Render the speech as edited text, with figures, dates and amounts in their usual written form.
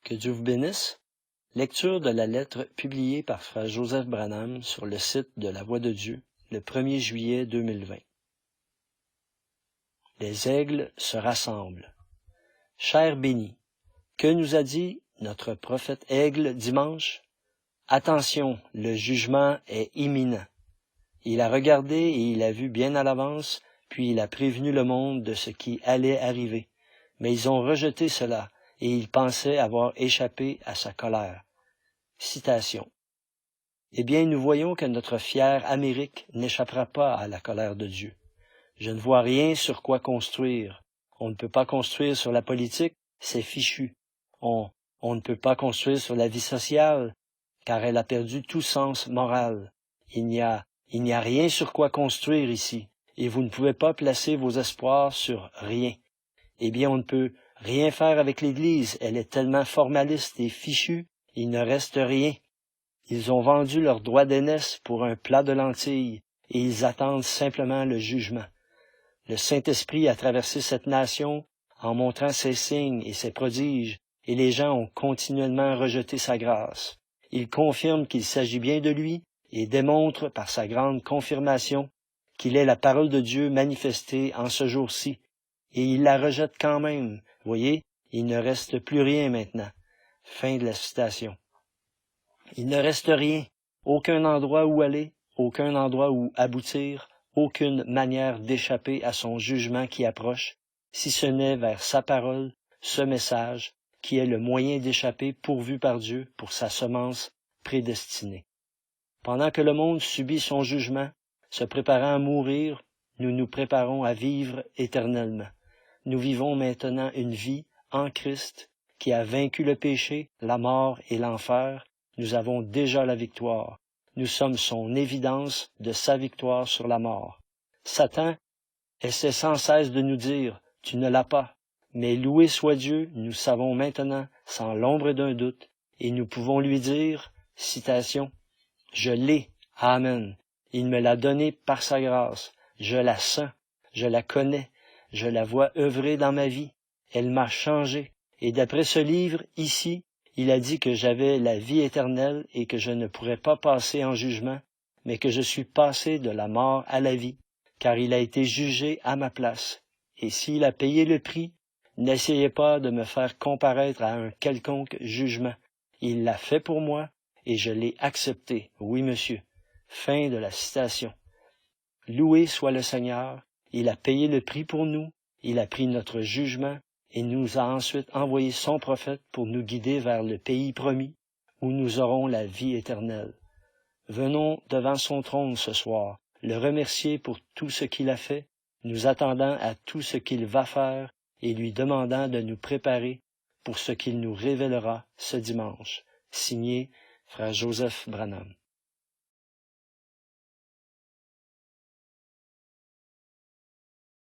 Que Dieu vous bénisse. Lecture de la lettre publiée par Frère Joseph Branham sur le site de La Voix de Dieu, le 1er juillet 2020. Les aigles se rassemblent. Cher béni, que nous a dit notre prophète Aigle dimanche? Attention, le jugement est imminent. Il a regardé et il a vu bien à l'avance, puis il a prévenu le monde de ce qui allait arriver. Mais ils ont rejeté cela, et ils pensaient avoir échappé à sa colère. Citation. Eh bien, nous voyons que notre fière Amérique n'échappera pas à la colère de Dieu. Je ne vois rien sur quoi construire. On ne peut pas construire sur la politique, c'est fichu. On ne peut pas construire sur la vie sociale, car elle a perdu tout sens moral. Il n'y a rien sur quoi construire ici, et vous ne pouvez pas placer vos espoirs sur rien. Eh bien, on ne peut rien faire avec l'Église, elle est tellement formaliste et fichue, il ne reste rien. Ils ont vendu leur droit d'aînesse pour un plat de lentilles, et ils attendent simplement le jugement. Le Saint-Esprit a traversé cette nation en montrant ses signes et ses prodiges, et les gens ont continuellement rejeté sa grâce. Il confirme qu'il s'agit bien de lui et démontre par sa grande confirmation qu'il est la parole de Dieu manifestée en ce jour-ci. Et il la rejette quand même. Voyez, il ne reste plus rien maintenant. Fin de la citation. Il ne reste rien, aucun endroit où aller, aucun endroit où aboutir, aucune manière d'échapper à son jugement qui approche, si ce n'est vers sa parole, ce message, qui est le moyen d'échapper pourvu par Dieu pour sa semence prédestinée. Pendant que le monde subit son jugement, se préparant à mourir, nous nous préparons à vivre éternellement. Nous vivons maintenant une vie en Christ qui a vaincu le péché, la mort et l'enfer. Nous avons déjà la victoire. Nous sommes son évidence de sa victoire sur la mort. Satan essaie sans cesse de nous dire « Tu ne l'as pas ». Mais loué soit Dieu, nous savons maintenant, sans l'ombre d'un doute, et nous pouvons lui dire, citation, « Je l'ai, Amen. Il me l'a donné par sa grâce. Je la sens, je la connais, je la vois œuvrer dans ma vie. Elle m'a changé. Et d'après ce livre, ici, il a dit que j'avais la vie éternelle et que je ne pourrais pas passer en jugement, mais que je suis passé de la mort à la vie, car il a été jugé à ma place. Et s'il a payé le prix, n'essayez pas de me faire comparaître à un quelconque jugement. Il l'a fait pour moi et je l'ai accepté. Oui, monsieur. » Fin de la citation. Loué soit le Seigneur, il a payé le prix pour nous, il a pris notre jugement et nous a ensuite envoyé son prophète pour nous guider vers le pays promis, où nous aurons la vie éternelle. Venons devant son trône ce soir, le remercier pour tout ce qu'il a fait, nous attendant à tout ce qu'il va faire et lui demandant de nous préparer pour ce qu'il nous révélera ce dimanche. Signé Frère Joseph Branham.